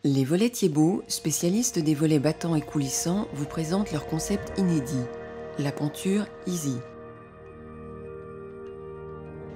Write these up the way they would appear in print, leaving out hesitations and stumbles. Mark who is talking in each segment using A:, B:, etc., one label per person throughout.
A: Les volets Thiebaud, spécialistes des volets battants et coulissants, vous présentent leur concept inédit, la penture Easy.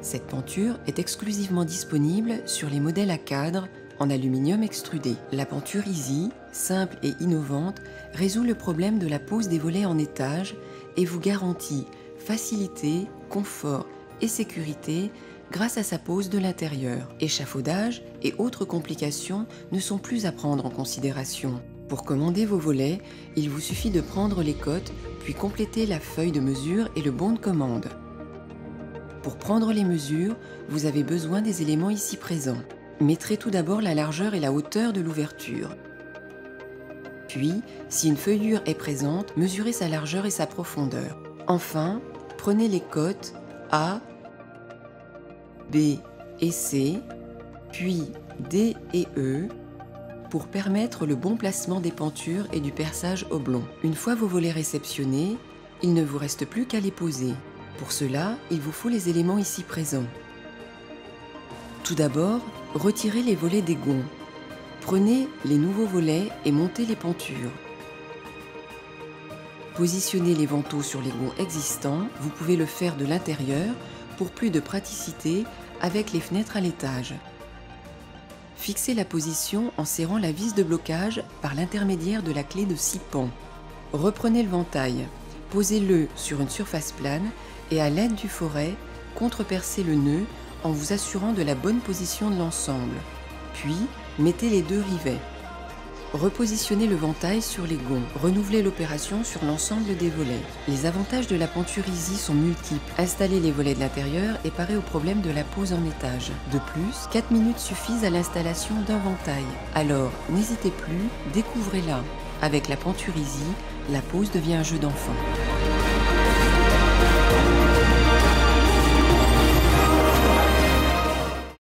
A: Cette penture est exclusivement disponible sur les modèles à cadre en aluminium extrudé. La penture Easy, simple et innovante, résout le problème de la pose des volets en étage et vous garantit facilité, confort et sécurité grâce à sa pose de l'intérieur. Échafaudage et autres complications ne sont plus à prendre en considération. Pour commander vos volets, il vous suffit de prendre les cotes, puis compléter la feuille de mesure et le bon de commande. Pour prendre les mesures, vous avez besoin des éléments ici présents. Mettez tout d'abord la largeur et la hauteur de l'ouverture. Puis, si une feuillure est présente, mesurez sa largeur et sa profondeur. Enfin, prenez les cotes A, B et C, puis D et E, pour permettre le bon placement des pentures et du perçage oblong. Une fois vos volets réceptionnés, il ne vous reste plus qu'à les poser. Pour cela, il vous faut les éléments ici présents. Tout d'abord, retirez les volets des gonds. Prenez les nouveaux volets et montez les pentures. Positionnez les vantaux sur les gonds existants, vous pouvez le faire de l'intérieur pour plus de praticité avec les fenêtres à l'étage. Fixez la position en serrant la vis de blocage par l'intermédiaire de la clé de 6 pans. Reprenez le ventail, posez-le sur une surface plane et à l'aide du forêt, contrepercez le nœud en vous assurant de la bonne position de l'ensemble. Puis, mettez les 2 rivets. Repositionnez le ventail sur les gonds. Renouvelez l'opération sur l'ensemble des volets. Les avantages de la penture Easy sont multiples. Installez les volets de l'intérieur et parez au problème de la pose en étage. De plus, 4 minutes suffisent à l'installation d'un ventail. Alors, n'hésitez plus, découvrez-la. Avec la penture Easy, la pose devient un jeu d'enfant.